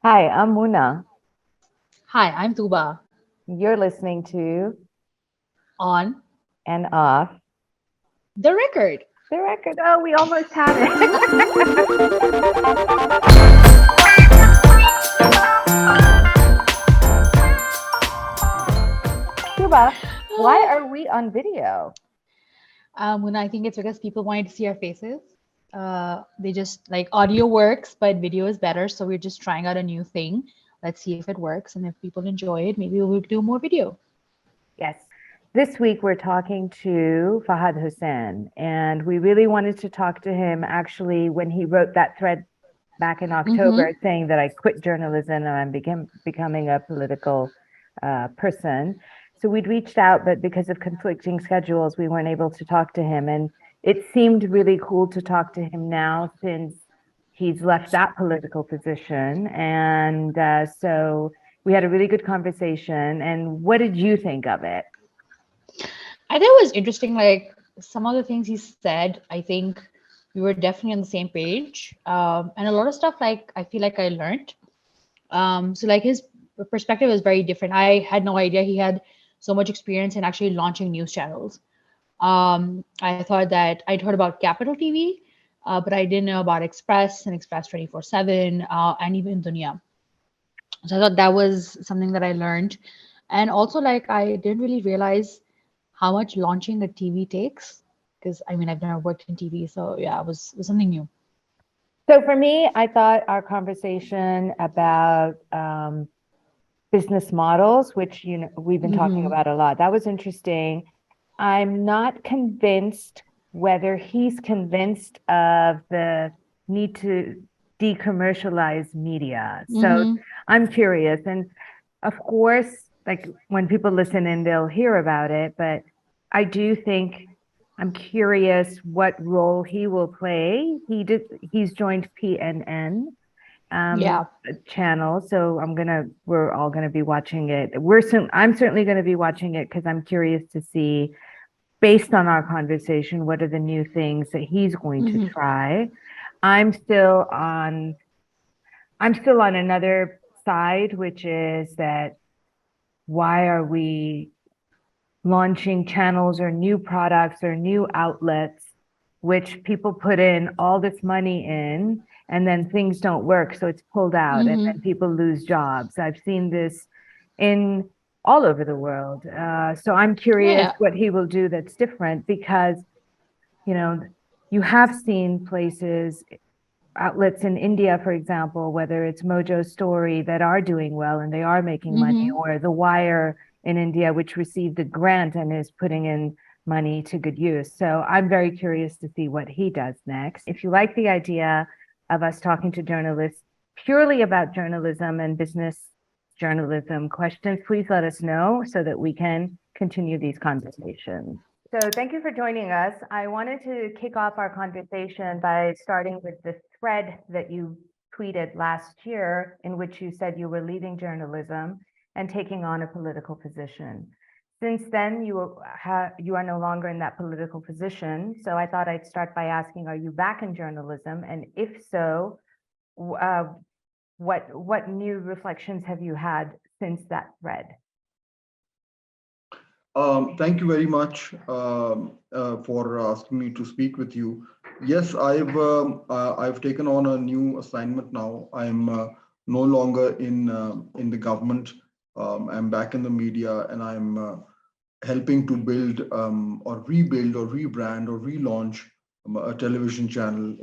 Hi, I'm Muna. Hi, I'm Tuba You're listening to on and off the record. the record. Oh, we almost had it. Cuba, why are we on video? When I think it's because people wanted to see our faces. They just like audio works, but video is better. So we're just trying out a new thing. Let's see if it works. And if people enjoy it, maybe we'll do more video. Yes. This week we're talking to Fahd Husain, and we really wanted to talk to him actually when he wrote that thread back in Mm-hmm. October saying that I quit journalism and I'm becoming a political person. So we'd reached out, but because of conflicting schedules, we weren't able to talk to him. And it seemed really cool to talk to him now since he's left that political position. And so we had a really good conversation. And what did you think of it? I think it was interesting. Like some of the things he said, I think we were definitely on the same page. And a lot of stuff, like I feel like I learned. So like his perspective is very different. I had no idea he had so much experience in actually launching news channels. I thought that I'd heard about Capital TV, but I didn't know about Express and Express 24/7, and even Dunya. So I thought that was something that I learned. And also, like, I didn't really realize how much launching a TV takes. Because I mean, I've never worked in TV, so yeah, it was something new. So for me, I thought our conversation about business models, which we've been talking Hmm. about a lot, that was interesting. I'm not convinced whether he's convinced of the need to decommercialize media. So Hmm. I'm curious. And of course, like when people listen in, they'll hear about it, but I do think I'm curious what role he will play. He's joined PNN Yeah. channel, so we're all gonna be watching it. I'm certainly gonna be watching it because I'm curious to see, based on our conversation, what are the new things that he's going to Hmm. try. I'm still on I'm still on another side, which is that why are we launching channels or new products or new outlets, which people put in all this money in, and then things don't work. So it's pulled out, and Hmm. then people lose jobs. I've seen this in all over the world. So I'm Yeah, curious yeah. what he will do that's different because, you know, you have seen places, outlets in India, for example, whether it's Mojo Story that are doing well and they are making money, Hmm. or The Wire in India, which received a grant and is putting in money to good use. So I'm very curious to see what he does next. If you like the idea of us talking to journalists purely about journalism and business journalism questions, please let us know so that we can continue these conversations. So thank you for joining us. I wanted to kick off our conversation by starting with the thread that you tweeted last year in which you said you were leaving journalism and taking on a political position. Since then, you are no longer in that political position. So I thought I'd start by asking, are you back in journalism? And if so, uh, what new reflections have you had since that thread? Thank you very much for asking me to speak with you. Yes, I've taken on a new assignment now. I'm no longer in the government. I'm back in the media, and I'm helping to build or rebuild or rebrand or relaunch a television channel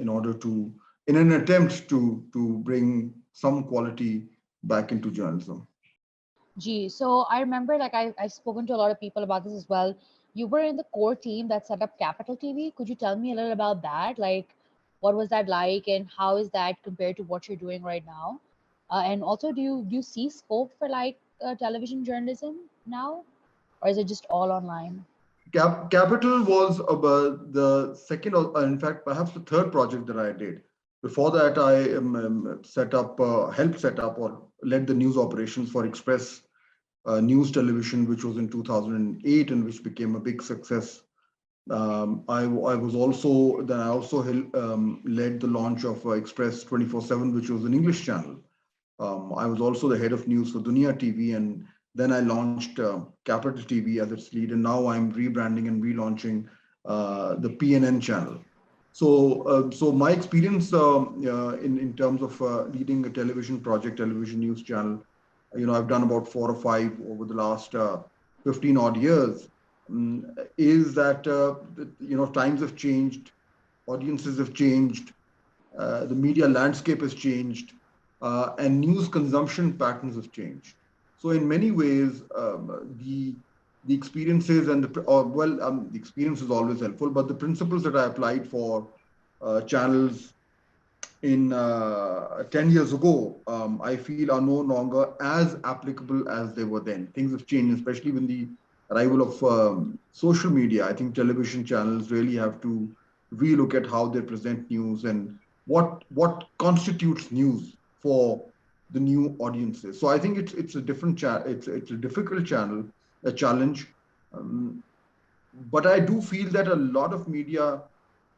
in an attempt to bring some quality back into journalism. Gee, so I remember like I've spoken to a lot of people about this as well. You were in the core team that set up Capital TV. Could you tell me a little about that? Like, what was that like, and how is that compared to what you're doing right now? And also, do you see scope for like television journalism now, or is it just all online? Capital was about the second, or in fact, perhaps the third project that I did. Before that, I helped set up or led the news operations for Express News Television, which was in 2008 and which became a big success. I also led the launch of Express 24/7, which was an English channel. I was also the head of news for Dunia TV, and then I launched Capital TV as its lead, and now I'm rebranding and relaunching the PNN channel. So my experience in terms of leading a television project, television news channel, I've done about 4 or 5 over the last 15 odd years. Is that times have changed, audiences have changed, the media landscape has changed, and news consumption patterns have changed. So in many ways, the experiences and the experience is always helpful, but the principles that I applied for channels in 10 years ago, I feel are no longer as applicable as they were then. Things have changed, especially with the arrival of social media. I think television channels really have to relook at how they present news and what constitutes news for the new audiences. So I think it's a different it's a difficult a challenge. Um, but I do feel that a lot of media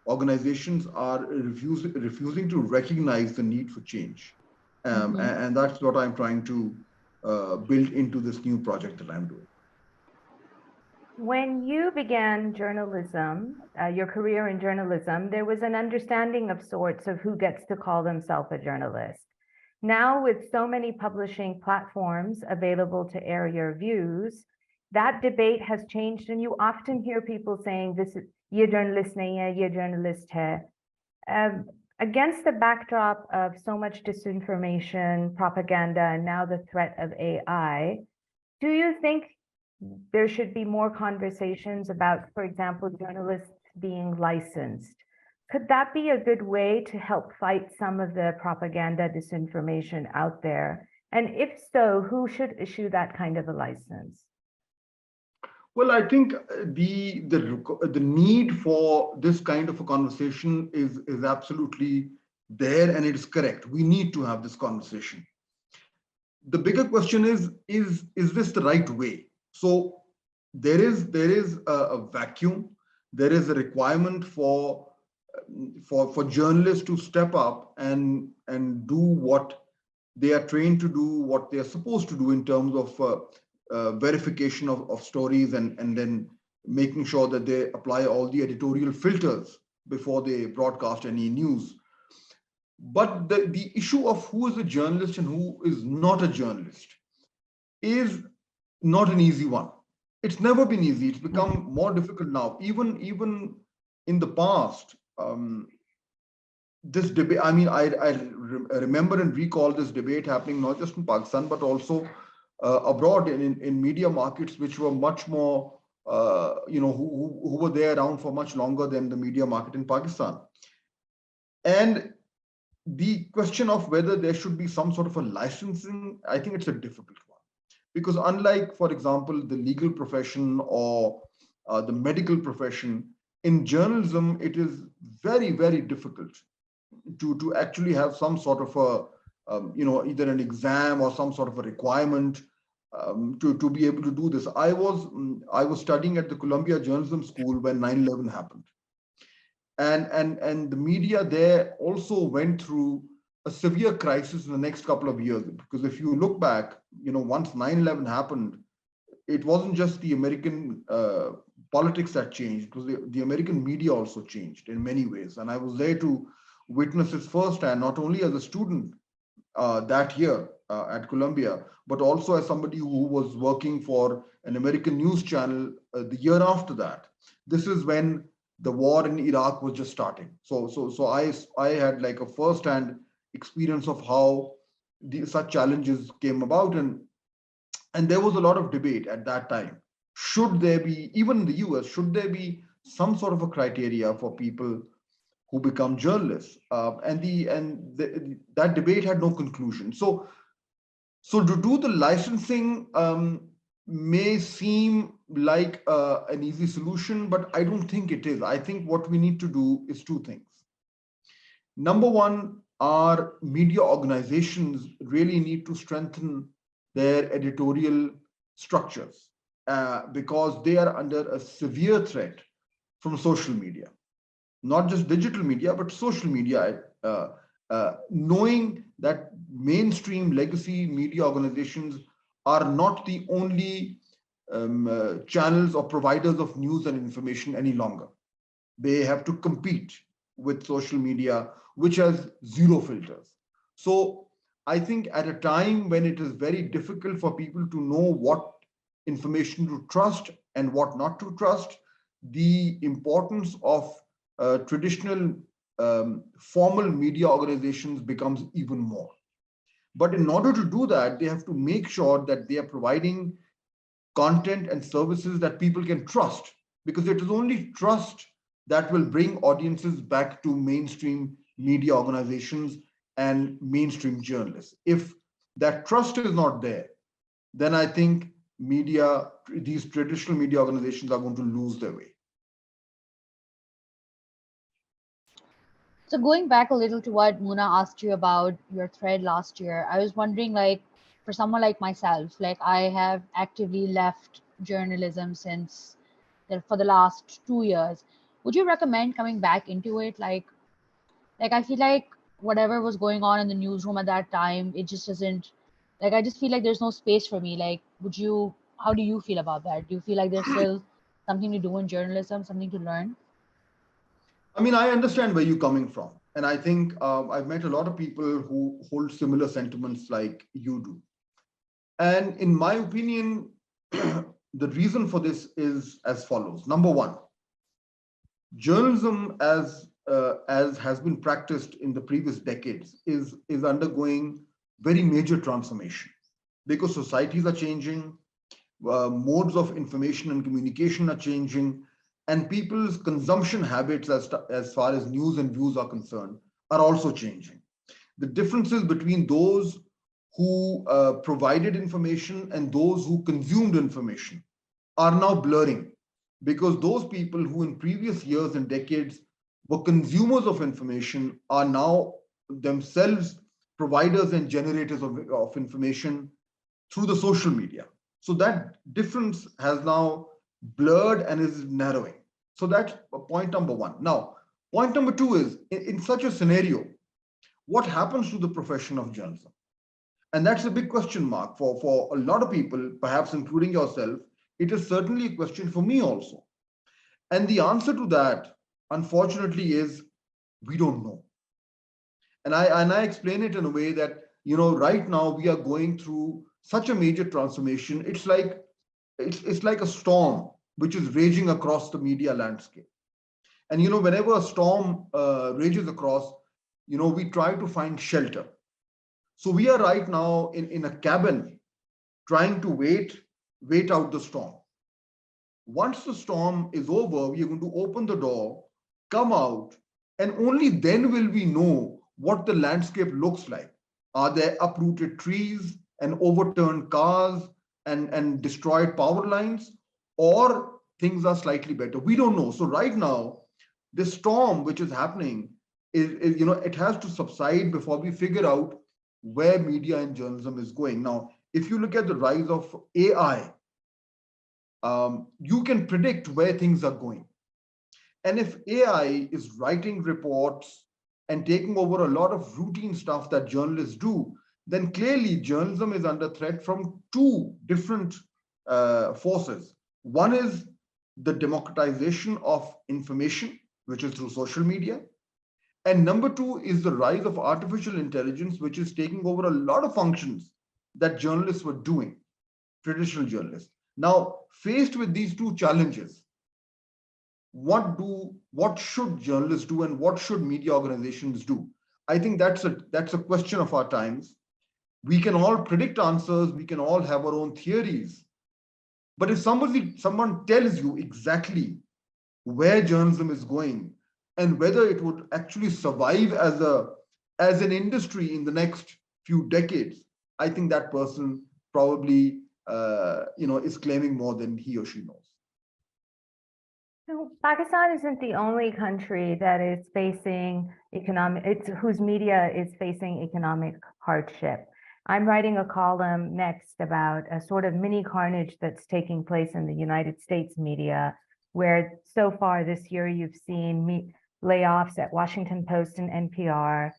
organizations are refusing to recognize the need for change. Mm-hmm. And that's what I'm trying to build into this new project that I'm doing. When you began journalism, your career in journalism, there was an understanding of sorts of who gets to call themselves a journalist. Now, with so many publishing platforms available to air your views, that debate has changed, and you often hear people saying, "This is ye journalist nahi hai, ye journalist hai." Against the backdrop of so much disinformation, propaganda, and now the threat of AI, do you think there should be more conversations about, for example, journalists being licensed? Could that be a good way to help fight some of the propaganda, disinformation out there? And if so, who should issue that kind of a license? Well, I think the need for this kind of a conversation is absolutely there, and it is correct. We need to have this conversation. The bigger question is this the right way? So there is a vacuum. There is a requirement for journalists to step up and do what they are trained to do, what they are supposed to do in terms of verification of stories, and then making sure that they apply all the editorial filters before they broadcast any news. But the issue of who is a journalist and who is not a journalist is not an easy one. It's never been easy. It's become more difficult now. Even in the past, this debate, I mean, remember and recall this debate happening not just in Pakistan, but also abroad in media markets, which were much more, who were there around for much longer than the media market in Pakistan. And the question of whether there should be some sort of a licensing, I think it's a difficult one. Because unlike, for example, the legal profession or the medical profession, in journalism, it is very, very difficult to actually have some sort of either an exam or some sort of a requirement to be able to do this. I was studying at the Columbia Journalism School when 9/11 happened. And the media there also went through a severe crisis in the next couple of years. Because if you look back, once 9/11 happened, it wasn't just the American politics that changed, because the American media also changed in many ways. And I was there to witness it firsthand, not only as a student that year at Columbia, but also as somebody who was working for an American news channel the year after that. This is when the war in Iraq was just starting. So I had like a first-hand experience of how such challenges came about, and there was a lot of debate at that time. Should there be, even in the US, should there be some sort of a criteria for people who become journalists? That debate had no conclusion. So to do the licensing may seem like an easy solution, but I don't think it is. I think what we need to do is two things. Number one, our media organizations really need to strengthen their editorial structures because they are under a severe threat from social media, not just digital media, but social media, knowing that mainstream legacy media organizations are not the only channels or providers of news and information any longer. They have to compete with social media, which has zero filters. So I think at a time when it is very difficult for people to know what information to trust and what not to trust, the importance of traditional formal media organizations becomes even more. But in order to do that, they have to make sure that they are providing content and services that people can trust, because it is only trust that will bring audiences back to mainstream media organizations and mainstream journalists. If that trust is not there, then I think these traditional media organizations are going to lose their way. So going back a little to what Muna asked you about your thread last year, I was wondering, like, for someone like myself, like I have actively left journalism since for the last 2 years. Would you recommend coming back into it? Like I feel like whatever was going on in the newsroom at that time, it just isn't, like, I just feel like there's no space for me. Like, how do you feel about that? Do you feel like there's still something to do in journalism, something to learn? I mean, I understand where you're coming from. And I think I've met a lot of people who hold similar sentiments like you do. And in my opinion, the reason for this is as follows. Number one, journalism as has been practiced in the previous decades is undergoing very major transformation, because societies are changing, modes of information and communication are changing, and people's consumption habits as far as news and views are concerned are also changing. The differences between those who provided information and those who consumed information are now blurring, because those people who in previous years and decades were consumers of information are now themselves providers and generators of information through the social media. So that difference has now blurred and is narrowing. So that's point number one. Now, point number two is in such a scenario, what happens to the profession of journalism? And that's a big question mark for a lot of people, perhaps including yourself. It is certainly a question for me also. And the answer to that, unfortunately, is we don't know. And I explain it in a way that, right now we are going through such a major transformation. It's like a storm which is raging across the media landscape. And whenever a storm rages across, we try to find shelter. So we are right now in a cabin trying to wait out the storm. Once the storm is over, we are going to open the door, come out, and only then will we know what the landscape looks like. Are there uprooted trees and overturned cars and destroyed power lines, or things are slightly better? We don't know. So right now, this storm which is happening is it has to subside before we figure out where media and journalism is going. Now, if you look at the rise of AI, you can predict where things are going. And if AI is writing reports and taking over a lot of routine stuff that journalists do, then clearly journalism is under threat from two different forces. One is the democratization of information, which is through social media. And number two is the rise of artificial intelligence, which is taking over a lot of functions that journalists were doing, traditional journalists. Now, faced with these two challenges, what should journalists do and what should media organizations do? I think that's a question of our times. We can all predict answers, we can all have our own theories. But if someone tells you exactly where journalism is going and whether it would actually survive as an industry in the next few decades, I think that person probably is claiming more than he or she knows. So Pakistan isn't the only country that is facing whose media is facing economic hardship. I'm writing a column next about a sort of mini carnage that's taking place in the United States media, where so far this year you've seen layoffs at Washington Post and NPR,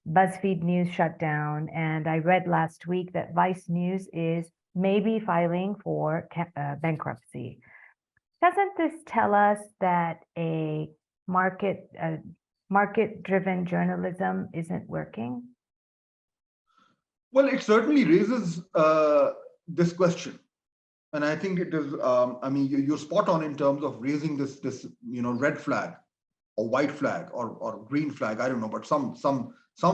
BuzzFeed News shut down, and I read last week that Vice News is maybe filing for bankruptcy. Doesn't this tell us that a market-driven journalism isn't working? Well, it certainly raises this question. And I think it is, I mean, you're spot on in terms of raising this red flag or white flag or green flag, I don't know, but some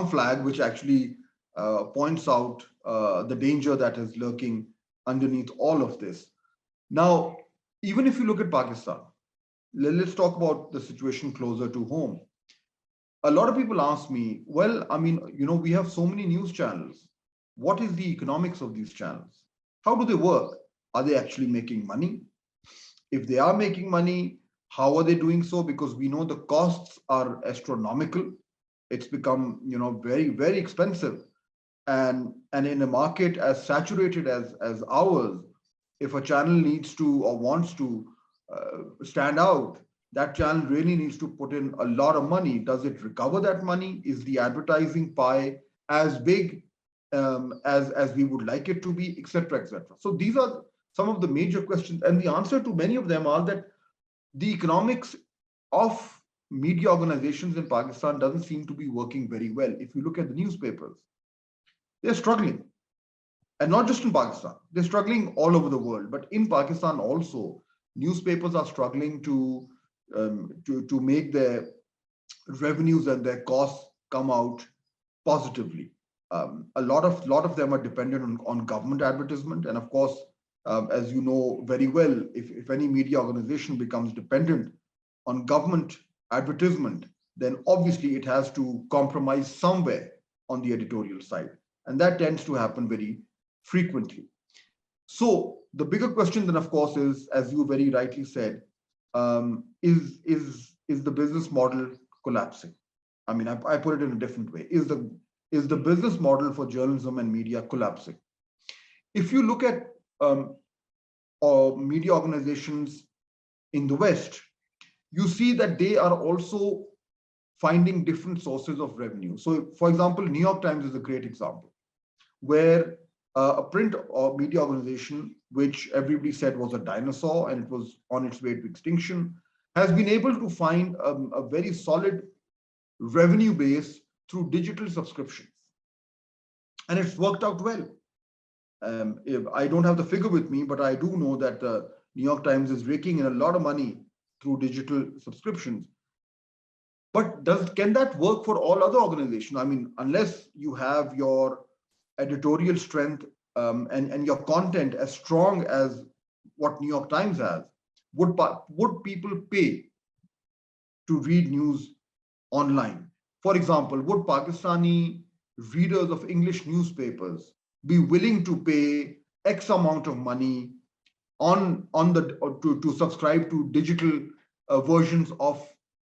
flag which actually points out the danger that is lurking underneath all of this. Now, even if you look at Pakistan, let's talk about the situation closer to home. A lot of people ask me, well, I mean, we have so many news channels. What is the economics of these channels? How do they work? Are they actually making money? If they are making money, how are they doing so? Because we know the costs are astronomical. It's become, very, very expensive. And in a market as saturated as ours, if a channel needs to or wants to stand out, that channel really needs to put in a lot of money. Does it recover that money? Is the advertising pie as big as we would like it to be, etc., etc.? So these are some of the major questions, and the answer to many of them are that the economics of media organizations in Pakistan doesn't seem to be working very well. If you look at the newspapers, they're struggling, and not just in Pakistan, they're struggling all over the world. But in Pakistan also, newspapers are struggling to make their revenues and their costs come out positively. A lot of them are dependent on government advertisement, and of course, as you know very well, if any media organization becomes dependent on government advertisement, then obviously it has to compromise somewhere on the editorial side, and that tends to happen very frequently. So the bigger question then, of course, is, as you very rightly said, is the business model collapsing? I mean, I put it in a different way. Is the business model for journalism and media collapsing? If you look at media organizations in the West, you see that they are also finding different sources of revenue. So, for example, New York Times is a great example, where a print or media organization, which everybody said was a dinosaur and it was on its way to extinction, has been able to find a very solid revenue base through digital subscriptions. And it's worked out well. If I don't have the figure with me, but I do know that the New York Times is raking in a lot of money through digital subscriptions. But can that work for all other organizations? I mean, unless you have your editorial strength and your content as strong as what New York Times has, would people pay to read news online? For example, would Pakistani readers of English newspapers be willing to pay X amount of money to subscribe to digital versions of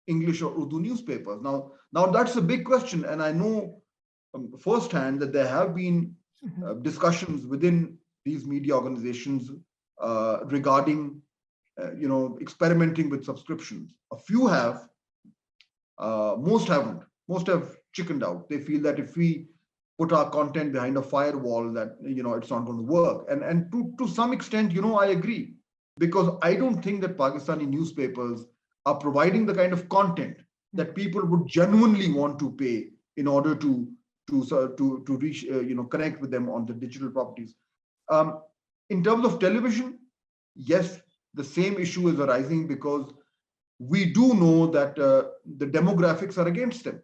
English or Urdu newspapers? Now that's a big question, and I know firsthand that there have been discussions within these media organizations regarding experimenting with subscriptions. A few have, most haven't. Most have chickened out. They feel that if we put our content behind a firewall, that it's not going to work. And to some extent, I agree, because I don't think that Pakistani newspapers are providing the kind of content that people would genuinely want to pay in order to reach, connect with them on the digital properties. In terms of television, yes, the same issue is arising, because we do know that the demographics are against them.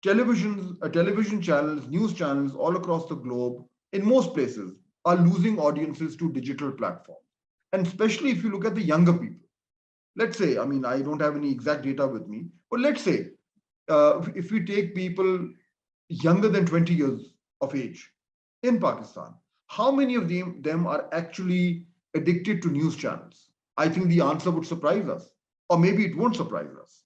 Television channels, news channels all across the globe, in most places, are losing audiences to digital platforms. And especially if you look at the younger people. Let's say, I mean, I don't have any exact data with me, but let's say if we take people younger than 20 years of age in Pakistan, how many of them are actually addicted to news channels? I think the answer would surprise us, or maybe it won't surprise us.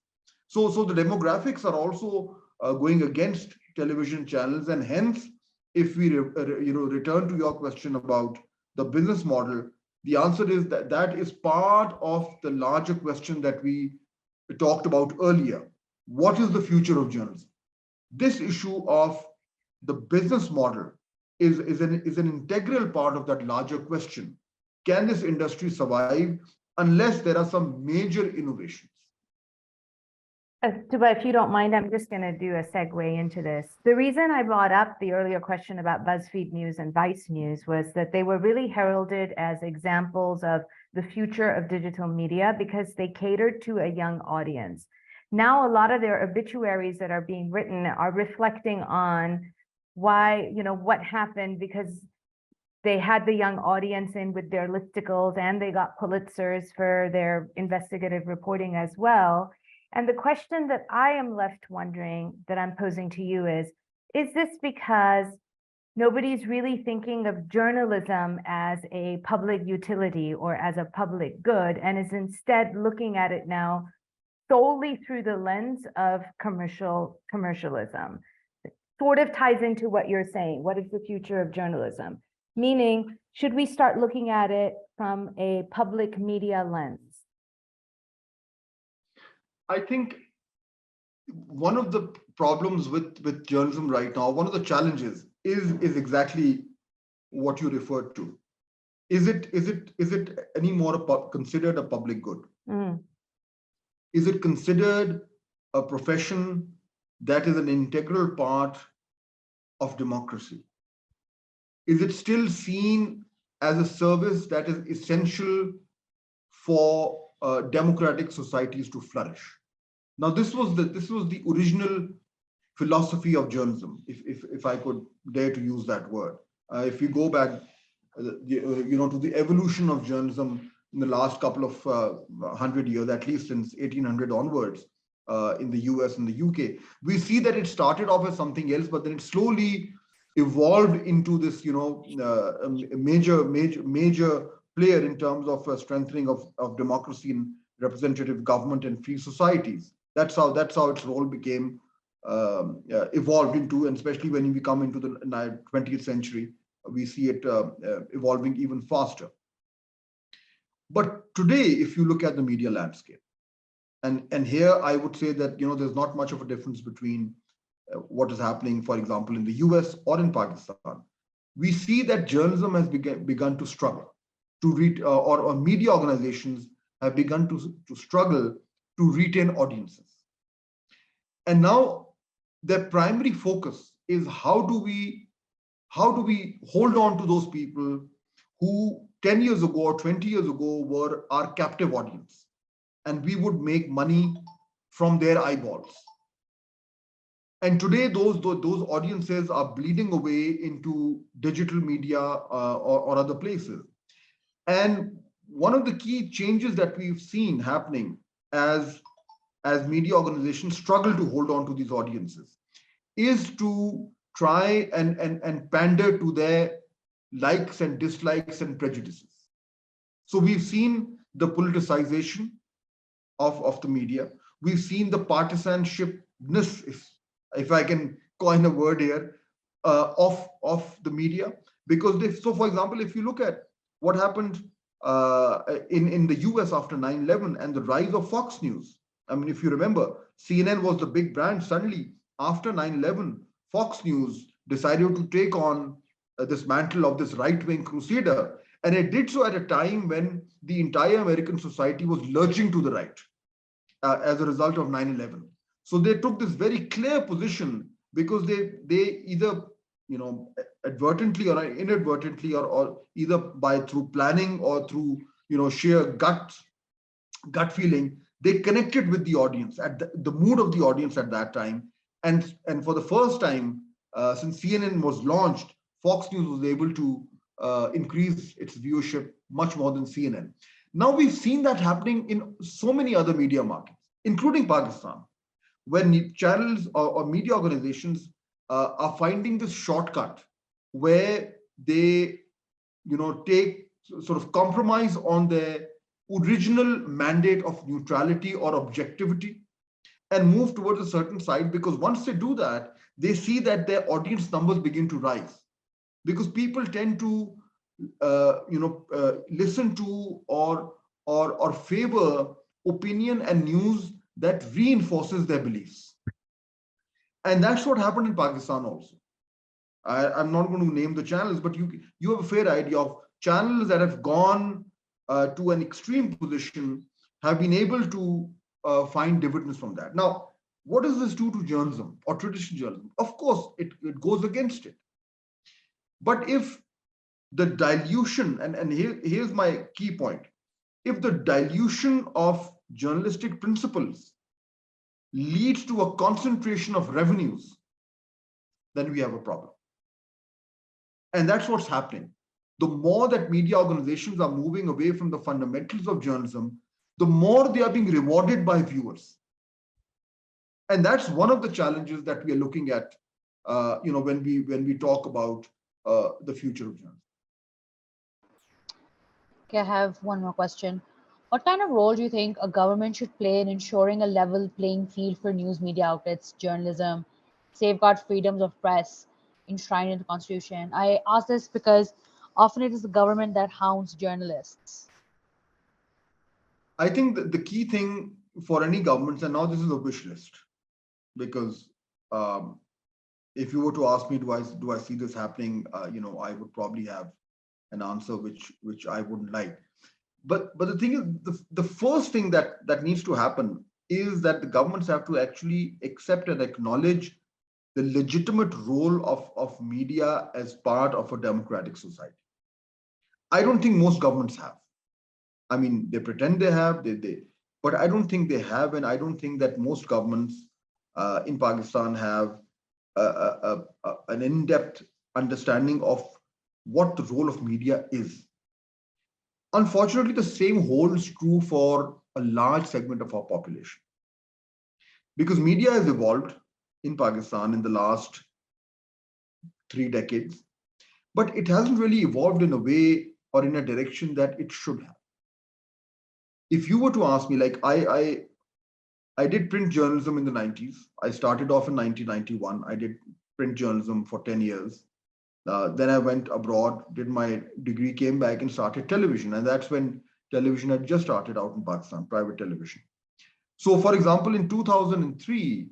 So the demographics are also going against television channels, and hence, if we return to your question about the business model, the answer is that is part of the larger question that we talked about earlier. What is the future of journalism? this issue of the business model is an integral part of that larger question. Can this industry survive unless there are some major innovations? Tuba, if you don't mind, I'm just going to do a segue into this. The reason I brought up the earlier question about BuzzFeed News and Vice News was that they were really heralded as examples of the future of digital media because they catered to a young audience. Now, a lot of their obituaries that are being written are reflecting on why, what happened because they had the young audience in with their listicles and they got Pulitzers for their investigative reporting as well. And the question that I am left wondering that I'm posing to you is this because nobody's really thinking of journalism as a public utility or as a public good and is instead looking at it now solely through the lens of commercialism? It sort of ties into what you're saying. What is the future of journalism? Meaning, should we start looking at it from a public media lens? I think one of the problems with journalism right now, one of the challenges is exactly what you referred to. Is it any more considered a public good? Mm. Is it considered a profession that is an integral part of democracy? Is it still seen as a service that is essential for democratic societies to flourish? Now, this was the original philosophy of journalism, if I could dare to use that word. If we go back, to the evolution of journalism in the last couple of 100 years, at least since 1800 onwards, in the US and the UK, we see that it started off as something else, but then it slowly evolved into this, a major player in terms of strengthening of democracy and representative government and free societies. That's how its role became evolved into, and especially when we come into the 20th century, we see it evolving even faster. But today, if you look at the media landscape, and here I would say that there's not much of a difference between what is happening, for example, in the US or in Pakistan. We see that journalism has begun to struggle to read, or media organizations have begun to struggle to retain audiences. And now their primary focus is how do we hold on to those people who 10 years ago or 20 years ago were our captive audience, and we would make money from their eyeballs. And today those audiences are bleeding away into digital media or other places. And one of the key changes that we've seen happening as media organizations struggle to hold on to these audiences is to try and pander to their likes and dislikes and prejudices. So we've seen the politicization of the media. We've seen the partisanshipness, if I can coin a word here, of the media. Because so for example, if you look at what happened in the US after 9/11 and the rise of Fox News. I mean, if you remember, CNN was the big brand. Suddenly, after 9/11, Fox News decided to take on this mantle of this right-wing crusader. And it did so at a time when the entire American society was lurching to the right as a result of 9/11. So they took this very clear position because they either advertently or inadvertently or either through planning or through sheer gut feeling, they connected with the audience at the mood of the audience at that time. And for the first time since CNN was launched, Fox News was able to increase its viewership much more than CNN. Now we've seen that happening in so many other media markets, including Pakistan, when channels or media organizations are finding this shortcut where they take sort of compromise on their original mandate of neutrality or objectivity and move towards a certain side, because once they do that, they see that their audience numbers begin to rise, because people tend to listen to or favor opinion and news that reinforces their beliefs. And that's what happened in Pakistan also. I'm not going to name the channels, but you have a fair idea of channels that have gone to an extreme position have been able to find dividends from that. Now, what does this do to journalism or traditional journalism? Of course, it goes against it. But if the dilution, and here's my key point, if the dilution of journalistic principles leads to a concentration of revenues, then we have a problem. And that's what's happening. The more that media organizations are moving away from the fundamentals of journalism, the more they are being rewarded by viewers. And that's one of the challenges that we are looking at, when we talk about the future of journalism. Okay, I have one more question. What kind of role do you think a government should play in ensuring a level playing field for news media outlets, journalism, safeguard freedoms of press enshrined in the Constitution? I ask this because often it is the government that hounds journalists. I think that the key thing for any governments, and now this is a wish list, because if you were to ask me, do I see this happening? I would probably have an answer which I wouldn't like. But the thing is, the first thing that needs to happen is that the governments have to actually accept and acknowledge the legitimate role of media as part of a democratic society. I don't think most governments have. I mean, they pretend they have, but I don't think they have, and I don't think that most governments in Pakistan have an in-depth understanding of what the role of media is. Unfortunately, the same holds true for a large segment of our population, because media has evolved in Pakistan in the last 3 decades, but it hasn't really evolved in a way or in a direction that it should have. If you were to ask me, like I did print journalism in the 90s. I started off in 1991. I did print journalism for 10 years. Then I went abroad, did my degree, came back and started television. And that's when television had just started out in Pakistan, private television. So for example, in 2003,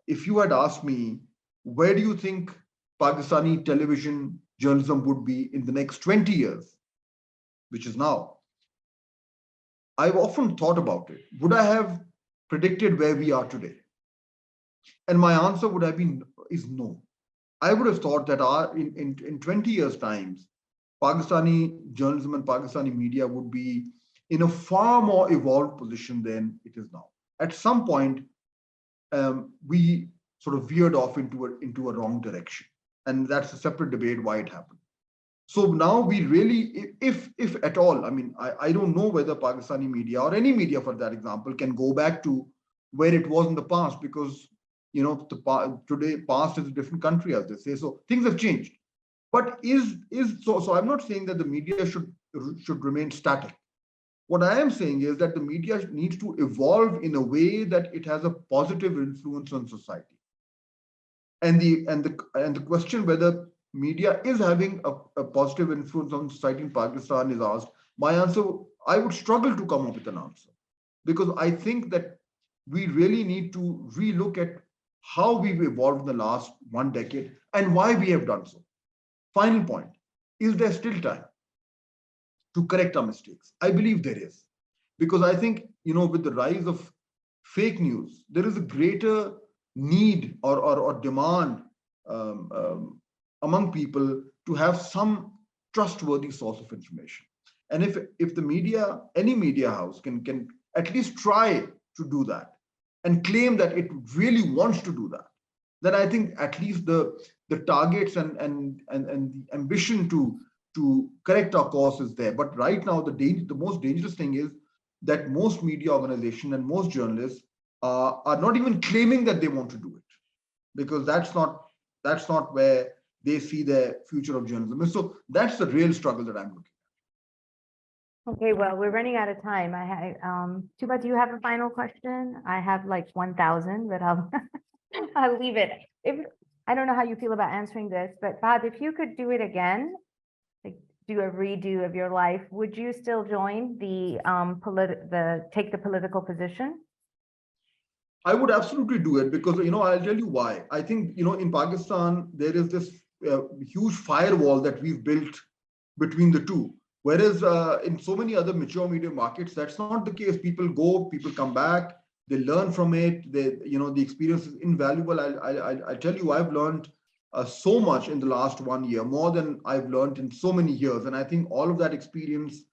if you had asked me, where do you think Pakistani television journalism would be in the next 20 years, which is now, I've often thought about it. Would I have predicted where we are today? And my answer would have been is no. I would have thought that in 20 years' times, Pakistani journalism and Pakistani media would be in a far more evolved position than it is now. At some point, we sort of veered off into a wrong direction. And that's a separate debate why it happened. So now we really, if at all, I mean, I don't know whether Pakistani media or any media, for that example, can go back to where it was in the past, because today past is a different country, as they say. So things have changed. But so I'm not saying that the media should remain static. What I am saying is that the media needs to evolve in a way that it has a positive influence on society. And the question whether media is having a positive influence on society in Pakistan is asked. My answer, I would struggle to come up with an answer, because I think that we really need to relook at how we've evolved in the last 1 decade and why we have done so. Final point, is there still time to correct our mistakes? I believe there is, because I think, with the rise of fake news, there is a greater need or demand among people to have some trustworthy source of information. And if the media, any media house can at least try to do that and claim that it really wants to do that, then I think at least the targets and the ambition to correct our course is there. But right now, the most dangerous thing is that most media organizations and most journalists are not even claiming that they want to do it, because that's not where they see their future of journalism. And so that's the real struggle that I'm looking at. Okay, well, we're running out of time. Tooba, do you have a final question? I have like 1,000, but I'll leave it. I don't know how you feel about answering this, but Fahd, if you could do it again, like do a redo of your life, would you still join take the political position? I would absolutely do it because, I'll tell you why. I think, in Pakistan, there is this huge firewall that we've built between the two. Whereas in so many other mature media markets, that's not the case. People go, people come back, they learn from it. The experience is invaluable. I tell you, I've learned so much in the last 1 year, more than I've learned in so many years. And I think all of that experience,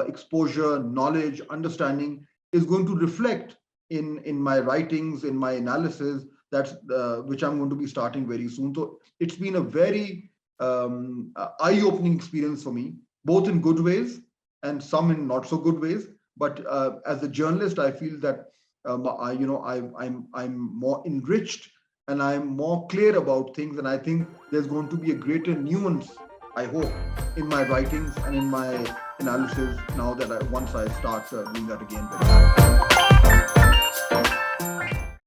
exposure, knowledge, understanding is going to reflect in my writings, in my analysis. That's which I'm going to be starting very soon. So it's been a very eye-opening experience for me, both in good ways and some in not so good ways. But as a journalist, I feel that I'm more enriched and I'm more clear about things. And I think there's going to be a greater nuance, I hope, in my writings and in my analysis now that once I start doing that again.